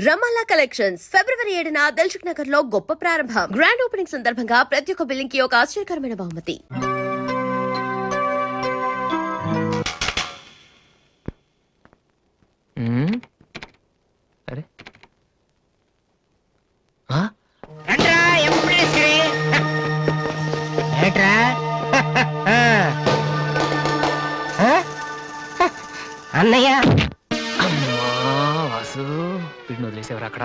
రమాలా collections ఫిబ్రవరి 7న దిల్సుఖ్ నగర్ లో గొప్ప ప్రారంభం. గ్రాండ్ ఓపెనింగ్ సందర్భంగా ప్రతి ఒక్క బిల్లింగ్ కి ఒక ఆశ్చర్యకరమైన బహుమతి. అరే అన్నయ్య వాసు వీడిని వదిలేసేవారు అక్కడ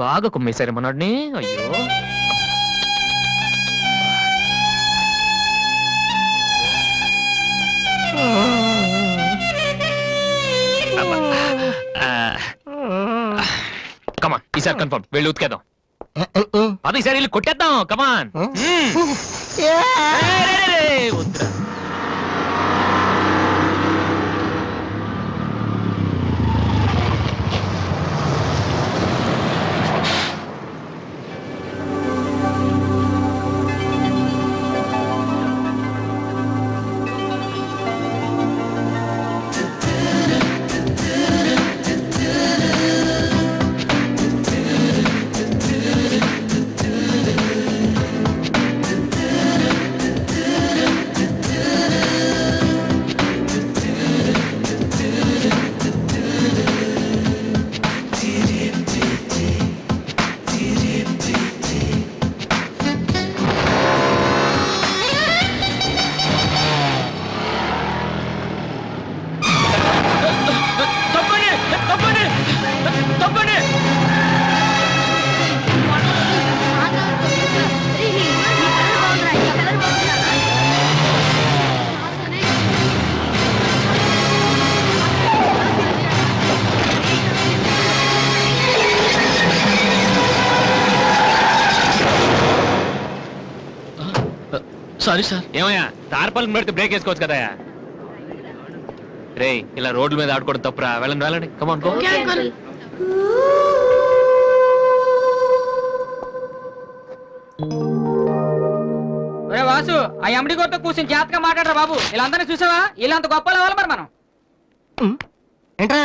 బాగా కుమ్మేశారు మనోడిని. అయ్యో కమాన్ ఈసారి కన్ఫర్మ్ వెళ్ళి ఉతికేద్దాం. అది ఈసారి వెళ్ళి కొట్టేద్దాం. కమాన్ వద్దురా. Sorry sir. ఏమయ్యా తార్పాలను పెడితే బ్రేక్ వేసుకోవచ్చు కదా. రే ఇలా రోడ్ల మీద ఆడుకోవడం తప్పురా. వెళ్ళండి వెళ్ళండి. Come on go. వాసు ఆ ఎమ్డి కొత్త కూర్చొని జాతగా మాట్లాడరా బాబు. ఇలా అందరినీ చూసావా? ఇలా అంత గొప్ప అవ్వాలి మరి మనం. ఏంట్రా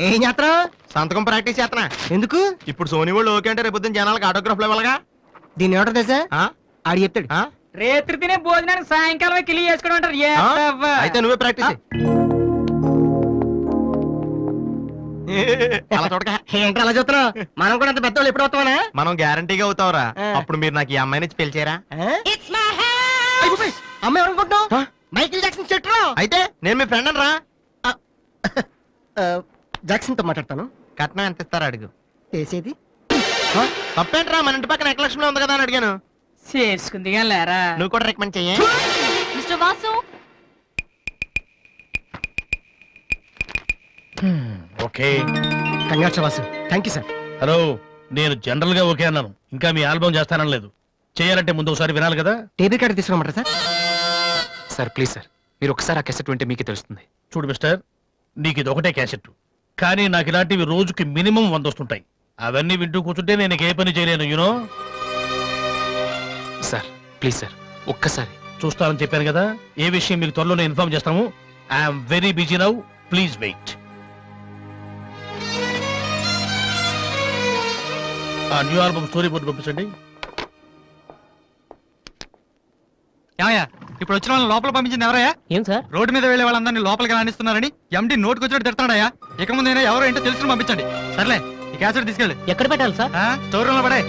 ఏం చేస్తారా? సంతకం ప్రాక్టీస్ చేస్తున్నా. ఎందుకు? ఇప్పుడు సోనీ వాళ్ళు ఓకే అంటే రేపు జనాలకు ఆటోగ్రాఫ్లు ఇవ్వాలగా. దీన్ని ఏమంటారు తెలుసా? ఆడి చెప్తాడు. రేత్రి తినే భోజనానికి సాయంకాలం కిలి చేసుకోవడం అంటారు. అయితే నువ్వే ప్రాక్టీస్ ఏంట్రా అలా చూస్తున్నావు? మనం కూడా అంత పెద్దవాళ్ళు ఎప్పుడు అవుతావా? మనం గ్యారంటీగా అవుతావురా. అప్పుడు మీరు నాకు ఈ అమ్మాయిని ఇచ్చి పిలిచారా? అమ్మాయి ఎవరనుకుంటున్నావు? మైకిల్ జాక్సన్ చెట్టు. అయితే నేను మీ ఫ్రెండ్ అని రా. జాక్సన్ తో మాట్లాడతాను. కట్నం ఎంత ఇస్తారా అడుగు. చేసేది తప్పేంట్రా? మన ఇంటి పక్కన ఎక్లక్ష్మి ఉంది కదా అని అడిగాను. చేసుకుంది లేరా. నువ్వు కూడా రికమెండ్ చెయ్యి. Mister Vasu okay. Congrats Vasu. Thank you sir. Hello, నేను జనరల్ గా ఓకే అన్నాను. ఇంకా మీ ఆల్బమ్ చేస్తానని లేదు. చేయాలంటే ముందు ఒకసారి వినాలి కదా. టేబుల్ కార్డు తీసుకురమ్మంటారా సార్? సార్ ప్లీజ్ సార్, మీరు ఒకసారి ఆ కెసెట్ వింటే మీకే తెలుస్తుంది. చూడు మిస్టర్, నీకు ఇది ఒకటే క్యాసెట్, కానీ నాకు ఇలాంటివి రోజుకి మినిమం 100 వస్తుంటాయి. అవన్నీ వింటూ కూర్చుంటే నేను ఏ పని చేయలేను. యూనో. సార్ ప్లీజ్ సార్ ఒక్కసారి. చూస్తానని చెప్పాను కదా. ఏ విషయం మీకు త్వరలోనే ఇన్ఫార్మ్ చేస్తాము. I'm very busy now. Please wait. ఆ న్యూ ఆల్బమ్ స్టోరీ బోర్డు పంపించండి. ఏమయ్యా, ఇప్పుడు వచ్చిన వాళ్ళని లోపల పంపించింది ఎవరయ్యా? ఏం సార్? రోడ్డు మీద వెళ్లే వాళ్ళందరినీ లోపలికి రాణిస్తున్నారని ఎండి నోటుకు వచ్చినట్టు తిడతాడయ్యా. ఇక ముందైనా ఎవరో ఏంటో తెలుసుకుని పంపించండి. సర్లే, ఈ క్యాసెట్ తీసుకెళ్ళి ఎక్కడ పెట్టాలి సార్? స్టోర్ రూమ్ లో పడే.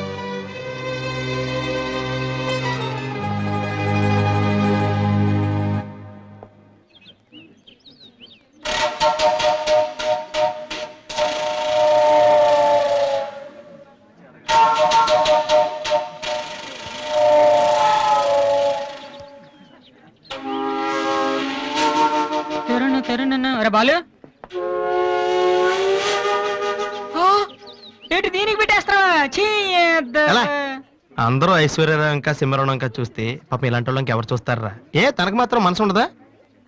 బాలు ఏంటి దీనికి పెట్టేస్తావా? అందరూ ఐశ్వర్యరావు ఇంకా సింహరావు ఇంకా చూస్తే పాపం ఇలాంటి వాళ్ళకి ఎవరు చూస్తారా? ఏ తనకు మాత్రం మనసు ఉండదా?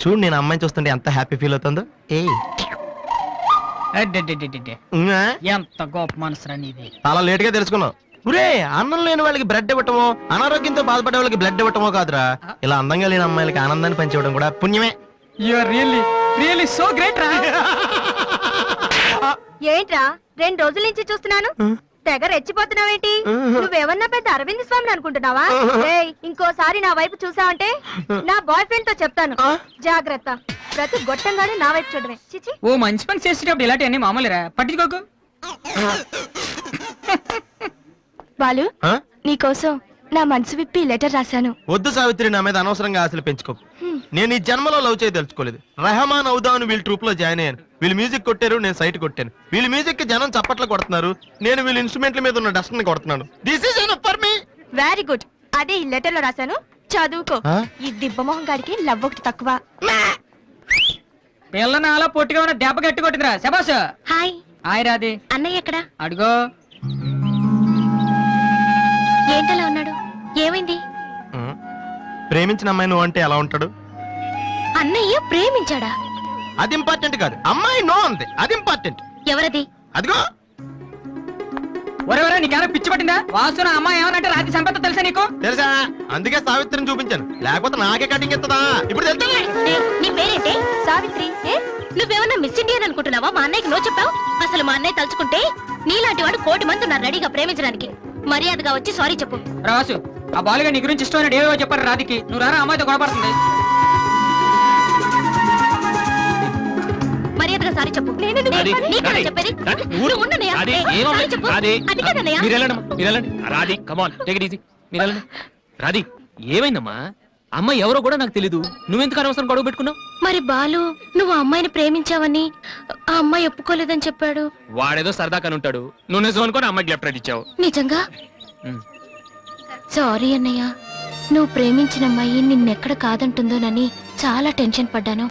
చూడు, నేను అమ్మాయిని చూస్తుంటే ఎంత హ్యాపీ ఫీల్ అవుతుందో. ఎంత గొప్ప మనసురా నీది. చాలా లేట్ గా తెలుసుకున్నావు. ఒరే, అన్నం లేని వాళ్ళకి బ్లడ్ ఇవ్వటమో, అనారోగ్యంతో బాధపడే వాళ్ళకి బ్లడ్ ఇవ్వటమో కాదురా, ఇలా అందంగా లేని అమ్మాయిలకి ఆనందాన్ని పంచివ్వడం కూడా పుణ్యమే. You are really so great రా. ఏంట్రా 2 రోజుల నుంచి చూస్తున్నాను తెగ రెచ్చిపోతున్నావేంటి? నువ్వేమన్నా పెద్ద అరవింద్ స్వామిని అనుకుంటున్నావా? ఏయ్, ఇంకోసారి నా వైపు చూసావంటే నా బాయ్ ఫ్రెండ్ తో చెప్తాను. జాగ్రత్త. ప్రతి గొట్టంగానే నా వైపు చూడవే. చిచి. ఓ మంచి పని చేసేటప్పుడు ఇలాంటివన్నీ మామూలురా, పట్టించుకోకు. బాలు, నీకోసం నా మనసు విప్పి లెటర్ రాశాను. వద్దు సావిత్రి, నా మీద అనవసరంగా ఆశలు పెంచుకోకు. నేను ఈ జన్మలో లవ్ చేయ తెలుసుకోలేదు. రెహమాన్ అవుదామని వీళ్ళ ట్రూప్ లో జాయిన్ అయ్యాను. వీళ్ళు మ్యూజిక్ కొట్టారు, నేను సైట్ కొట్టాను. వీళ్ళ మ్యూజిక్ కి జనం చప్పట్లు కొడుతున్నారు, నేను వీళ్ళ ఇన్స్ట్రుమెంట్ల మీద ఉన్న డస్ట్ ని కొడుతున్నాను. This is enough for me. Very good. అదే ఈ లెటర్ లో రాశాను, చదువుకో. ఈ దిబ్బమోహం గాడికి లవ్ ఒకటి తక్కువ. పిల్లని అలా పొట్టిగా ఉన్న దెబ్బ గట్టి కొట్టిందిరా. శబాస్. హాయ్. హాయ్ రాది. అన్నయ్య ఎక్కడా? అడుగో. ఏంటలా ఉన్నాడు? ఏమైంది? ప్రేమించిన అమ్మాయి నువ్వు అంటే ఎలా ఉంటాడు? అన్నయ్య ప్రేమించాడా? అది ఇంపార్టెంట్ కాదు, అమ్మాయి నో అంతే, అది ఇంపార్టెంట్. ఎవరది? అదిగో. ఒరే నీకేమైనా పిచ్చి పట్టిందా? వాసు నా అమ్మాయి ఏమనంటే రాత్రి సంపద తెలుసా నీకు? తెలుసా? అందుకే సావిత్రిని చూపించాను, లేకపోతే నాకే కటింగ్ ఇస్తుందా? ఇప్పుడు తెలుసా? నీ పేరేంటి? సావిత్రి. నువ్వేమన్నా మిస్ ఇండియన్ అనుకుంటున్నావా? మా అన్నయ్యకి నో చెప్పావు. అసలు మా అన్నయ్య తలుచుకుంటే నీలాంటి వాడు 1,000,000 మంది ఉన్నారు రెడీగా ప్రేమించడానికి. మర్యాదగా వచ్చి సారీ చెప్పు. రాసు, ఆ బాలుగా నీ గురించి ఇష్టమైన ఏవో చెప్పారు రాధికి. నువ్వు రారా, అమ్మాయితో గొడవపడుతుంది. మర్యాదగా సారీ చెప్పు. చెప్పేది నువ్వు ఉండనయ్యా. సారీ చెప్పు. అది కాదన్నయ్యా. Radhi come on take it easy. Radhi ఏమైందమ్మా? అమ్మాయి ఎవరో కూడా నాకు తెలీదు, నువ్వెందుకు అనవసరం గొడవ పెట్టుకున్నావు? మరి బాలు, నువ్వు ఆ అమ్మాయిని ప్రేమించావని ఆ అమ్మాయి ఒప్పుకోలేదని చెప్పాడు. వాడేదో సరదా కని ఉంటాడు, నువ్వు నిజం అనుకోని అమ్మాయికి లెఫ్ట్ రైట్ ఇచ్చావు. నిజంగా? సారీ అన్నయ్య. నువ్వు ప్రేమించిన అమ్మాయి నిన్నెక్కడ కాదంటుందోనని చాలా టెన్షన్ పడ్డాను.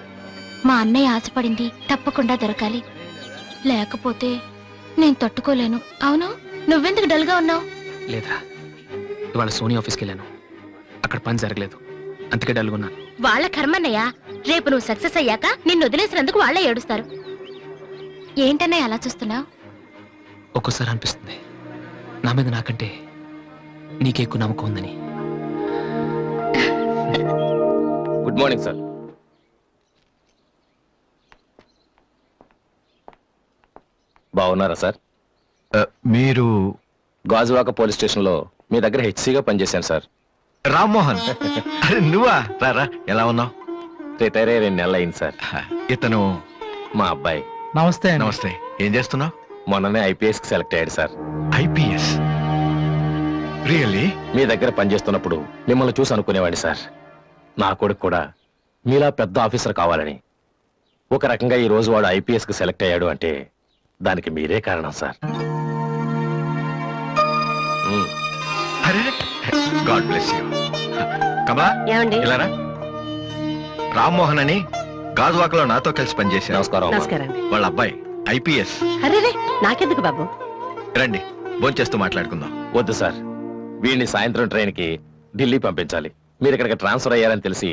మా అన్నయ్య ఆశపడింది తప్పకుండా దొరకాలి, లేకపోతే నేను తట్టుకోలేను. అవును, నువ్వెందుకు డల్ గా ఉన్నావు? లేదురా, ఇవాళ సోనీ ఆఫీస్కి వెళ్ళాను, అక్కడ పని జరగలేదు, అందుకే డల్గున్నా. వాళ్ళ కర్మన్నయ్య. రేపు నువ్వు సక్సెస్ అయ్యాక నిన్ను వదిలేసినందుకు వాళ్ళే ఏడుస్తారు. ఏంటన్నయ్య అలా చూస్తున్నావు? ఒక్కోసారి అనిపిస్తుంది నా మీద నాకంటే నీకే ఎక్కువ నమ్మకం ఉందని. Good morning sir. బాగున్నారా సార్? మీరు గాజువాక పోలీస్ స్టేషన్ లో మీ దగ్గర హెచ్సిగా పనిచేశాను సార్. రామ్మోహన్. అరే నువ్వా? రారా, ఎలా ఉన్నావు? రిటైర్ అయ్యి 2 నెలలు అయింది సార్. ఇతను మా అబ్బాయి. నమస్తే. నమస్తే. ఏం చేస్తున్నావు? మొన్ననే ఐపీఎస్ కి సెలెక్ట్ అయ్యాడు సార్. ఐపీఎస్? రియల్లీ? మీ దగ్గర పనిచేస్తున్నప్పుడు మిమ్మల్ని చూసి అనుకునేవాడిని సార్, నా కొడుకు కూడా మీలా పెద్ద ఆఫీసర్ కావాలని. ఒక రకంగా ఈ రోజు వాడు ఐపీఎస్ కి సెలెక్ట్ అయ్యాడు అంటే దానికి మీరే కారణం సార్. అరే గాడ్ బ్లెస్ యూ. కమలా, ఇలారా. రామ్మోహన్ అని గాజువాకలో నాతో కలిసి పనిచేశారు. నమస్కారం. వాళ్ళ అబ్బాయి ఐపీఎస్. అరే నాకెందుకు బాబు? రండి, భోంచేస్తూ మాట్లాడుకుందాం. వద్దు సార్, వీడిని సాయంత్రం ట్రైన్ కి ఢిల్లీ పంపించాలి. మీరు ఇక్కడికి ట్రాన్స్ఫర్ అయ్యారని తెలిసి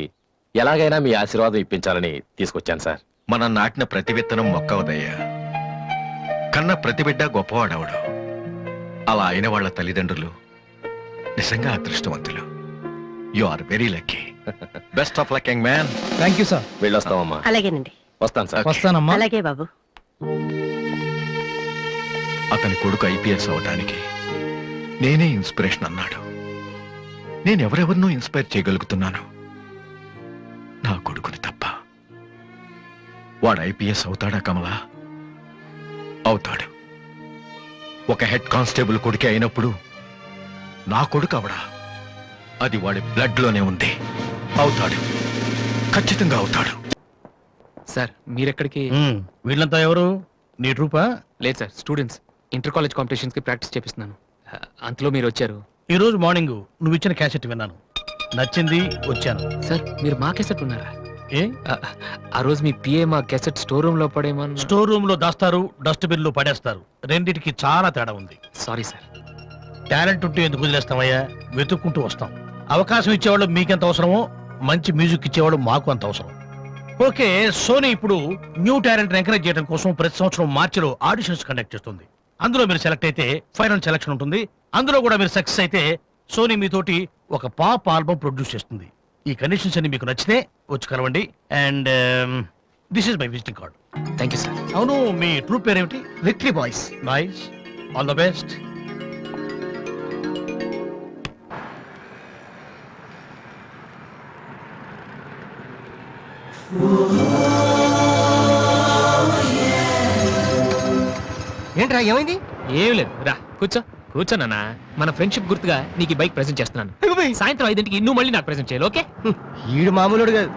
ఎలాగైనా మీ ఆశీర్వాదం ఇప్పించాలని తీసుకొచ్చాను సార్. మనం నాటిన ప్రతి విత్తనం మొక్కవదయ్యా. కన్న ప్రతి బిడ్డ గొప్పవాడవడు. అలా అయిన వాళ్ళ తల్లిదండ్రులు నిజంగా అదృష్టవంతులు. You are very lucky. Best of luck young man. Thank you sir. వెళ్ళొస్తామమ్మా. అలాగేనండి. వస్తాను సార్. వస్తానమ్మా. అలాగే బాబు. అతని కొడుకు ఐపీఎస్ అవడానికి నేనే ఇన్స్పిరేషన్ అన్నాడు. నేను ఎవరెవరినో ఇన్స్పైర్ చేయగలుగుతున్నాను, నా కొడుకుని తప్ప. వాడు ఐపీఎస్ అవుతాడా కమలా? అవుతాడు. ఒక హెడ్ కానిస్టేబుల్ కొడుకే అయినప్పుడు నా కొడుకు అవడా? అది వాడి బ్లడ్ లోనే ఉంది. అవుతాడు, ఖచ్చితంగా అవుతాడు. సార్ మీరెక్కడికి? వీళ్ళంతా ఎవరు? నీ ట్రూపా? లేదు sir, students. Inter college competitions కి ప్రాక్టీస్ చేపిస్తున్నాను. అంతలో మీరు వచ్చారు. ఈ రోజు మార్నింగ్ నువ్వు ఇచ్చిన క్యాసెట్ విన్నాను, నచ్చింది, వచ్చాను. సార్ మీరు మా కెసెట్ ఉన్నారా? ఏ? ఆ రోజు మీ పిఏ మా కెసెట్ స్టోర్ రూమ్ లో పడేమన్నా? స్టోర్ రూమ్ లో దాస్తారు, డస్ట్బిన్ లో పడేస్తారు. రెండిటికి చాలా తేడా ఉంది. Sorry sir. టాలెంట్ ఉంటే ఎందుకు వదిలేస్తామయ్యా? వెతుక్కుంటూ వస్తాం. అవకాశం ఇచ్చేవాళ్ళు మీకెంత అవసరమో మంచి మ్యూజిక్ ఇచ్చేవాళ్ళు మాకు అంత అవసరం. ఓకే, సోనీ ఇప్పుడు న్యూ టాలెంట్ ఎంకరేజ్ చేయడం కోసం ప్రతి సంవత్సరం మార్చిలో ఆడిషన్స్ కండక్ట్ చేస్తుంది. అందులో మీరు సెలెక్ట్ అయితే ఫైనల్ సెలక్షన్ ఉంటుంది. అందులో కూడా మీరు సక్సెస్ అయితే సోనీ మీతోటి ఒక పాప్ ఆల్బమ్ ప్రొడ్యూస్ చేస్తుంది. ఈ కండిషన్స్ అన్ని మీకు నచ్చితే వచ్చి కలవండి. And this is my visiting card. Thank you sir. అవును, మీ ట్రూప్ పేరేమిటి? Victory boys. Nice, all the best. ఏంట్రా ఏమైంది? ఏం లేదు, రా కూర్చో. కూర్చోనా, మన ఫ్రెండ్షిప్ గుర్తుగా నీకు ఈ బైక్ ప్రెజెంట్ చేస్తున్నాను. సాయంత్రం 5ంటికి నువ్వు మళ్ళీ నాకు ప్రెజెంట్ చేయాలి, ఓకే? ఈడు మామూలుడు కాదు.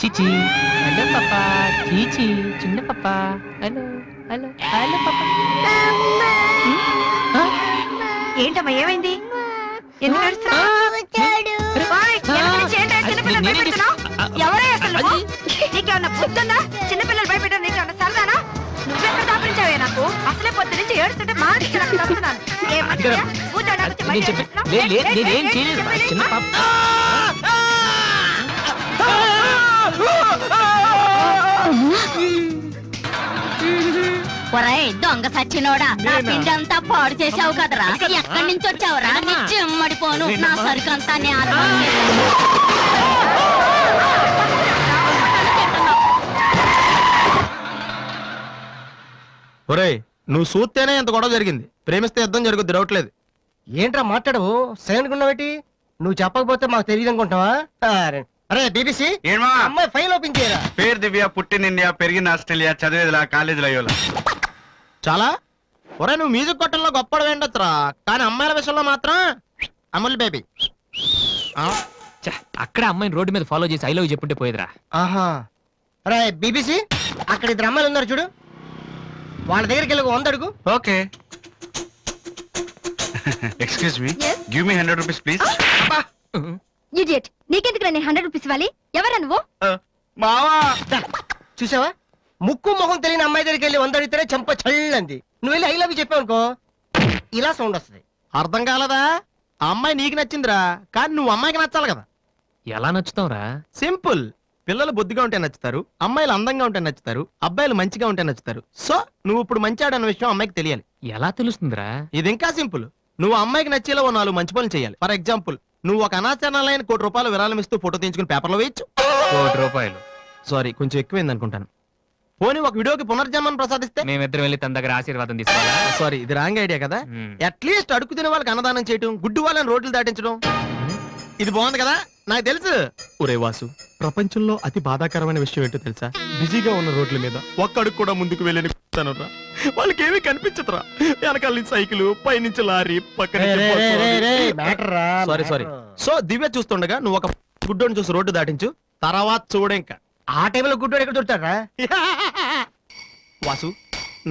చీచి, హలో పాపా. చీచి, చిన్న పాపా. హలో హలో హలో పాపా. ఏంటమ్మా ఏమైంది? ఎందుకు ఏడుస్తున్నావ్? ఓయ్, వెనక నుంచి ఏంటా చిన్నపిల్లలు భయపెడుతున్నావ్? ఎవరే అసలు నువ్వు? నీకేమన్నా బుద్ధుందా? చిన్నపిల్లలు భయపెట్టడం నీకేమన్నా సరదానా? నువ్వెక్కడ దాపించావే నాకు? అసలే పొద్దు నుంచి ఏడుస్తుంటే మా నుంచి నాకు తప్పుతున్నాను. ఏమన్నా కూర్చోడానికి వచ్చి మళ్ళీ నేను చెప్పి ఏడుస్తున్నావ్? నేనేం చేయలేదు, చిన్న పాప. ఒరేయ్ దొంగ సచ్చినోడా, నా పిండి అంతా పాడు చేసావు కదరా. ఎక్కడి నుంచి వచ్చావురా? నీ చెమ్మడిపోను, నా సరుకంతా నేల. ఒరేయ్, నువ్వు చూస్తేనే ఎంత గొడవ జరిగింది. ప్రేమిస్తే యుద్ధం జరుగుద్ది, డౌట్లేదు. ఏంట్రా మాట్లాడవు? సైలెంట్ ఉన్నావేటి? నువ్వు చెప్పకపోతే మాకు తెలియదు అనుకుంటావా? అరే బీబీసీ, ఏమా అమ్మాయి ఫైల్ ఓపెన్ చేయరా. పేరు దివ్య, పుట్టిన ఇండియా, పెరిగిన ఆస్ట్రేలియా, చదివేదిలా కాలేజీలో అయ్యోలా. చాలా. ఒరే, నువ్వు మ్యూజిక్ కొట్టంలో గొప్పడు వేండొచ్చురా, కానీ అమ్మాయిల విషయంలో మాత్రం అమూల్ బేబీ. ఛ, అక్కడ అమ్మాయిని రోడ్డు మీద ఫాలో చేసి ఐ లవ్ చెప్పుంటే పోయేదిరా. ఆహా. అరే బీబీసీ, అక్కడ ఇద్దరు అమ్మాయిలు ఉన్నారు చూడు, వాళ్ళ దగ్గరికి వెళ్ళి 100 అడుగు. Okay. Excuse me, Yes? Give me 100 rupees please. Idiot, నీకెందుకు నేను 100 రూపీస్ ఇవ్వాలి? ఎవరా నువ్వు? మావా, చూసావా, ముక్కు మొహం తెలియని అమ్మాయి దగ్గరికి వెళ్ళి 100 అడిగితేనే చంప చల్లంది. నువ్వు వెళ్ళి ఐ లవ్ యూ చెప్పావు అనుకో, ఇలా సౌండ్ వస్తుంది. అర్థం కాలదా? ఆ అమ్మాయి నీకు నచ్చిందిరా, కానీ నువ్వు అమ్మాయికి నచ్చాలి కదా. ఎలా నచ్చుతావురా? సింపుల్. పిల్లలు బొద్దుగా ఉంటే నచ్చుతారు, అమ్మాయిలు అందంగా ఉంటే నచ్చుతారు, అబ్బాయిలు మంచిగా ఉంటే నచ్చుతారు. సో నువ్వు ఇప్పుడు మంచివాడు అన్న విషయం అమ్మాయికి తెలియాలి. ఎలా తెలుస్తుందిరా? ఇది ఇంకా సింపుల్. నువ్వు అమ్మాయికి నచ్చేలా ఓ 4 మంచి పనులు చేయాలి. ఫర్ ఎగ్జాంపుల్, నువ్వు ఒక అనాచరణలైన ₹1,00,000 విరాళం ఇస్తూ ఫోటో తీయించుకుని పేపర్లో వేయచ్చు. ₹1,00,000 సారీ, కొంచెం ఎక్కువైంది అనుకుంటాను. పోనీ ఒక వీడియోకి పునర్జన్మను ప్రసాదిస్తే? మేమిద్దరం వెళ్ళి తన దగ్గర ఆశీర్వాదం తీసుకోవాలా? సారీ, ఇది రాంగ్ ఐడియా కదా. మ్మ్. అట్లీస్ట్ అడుగు తినే వాళ్ళకి అన్నదానం చేయటం, గుడ్డు వాళ్ళని రోడ్లు దాటించడం, ఇది బాగుంది కదా. నాకు తెలుసు. ఒరే వాసు, ప్రపంచంలో అతి బాధాకరమైన విషయం ఏంటో తెలుసా? బిజీగా ఉన్న రోడ్ల మీద ఒక్క అడుగు కూడా ముందుకు వెళ్ళని కూర్చున్నానురా. వాళ్ళకి ఏమీ కనిపించదురా. వెనకాల నుంచి సైకిల్, పైనుంచి లారీ, పక్కన సారీ. సో దివ్య చూస్తుండగా నువ్వు ఒక గుడ్డోని చూసి రోడ్డు దాటించు, తర్వాత చూడే ఇంకా. ఆ టైంలో గుడ్డోడు ఎక్కడ దొరుకుతాడా? వాసు,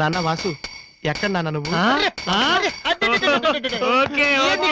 నాన్న వాసు, ఎక్కడ నాన్న నువ్వు? ఆ? Okay, okay,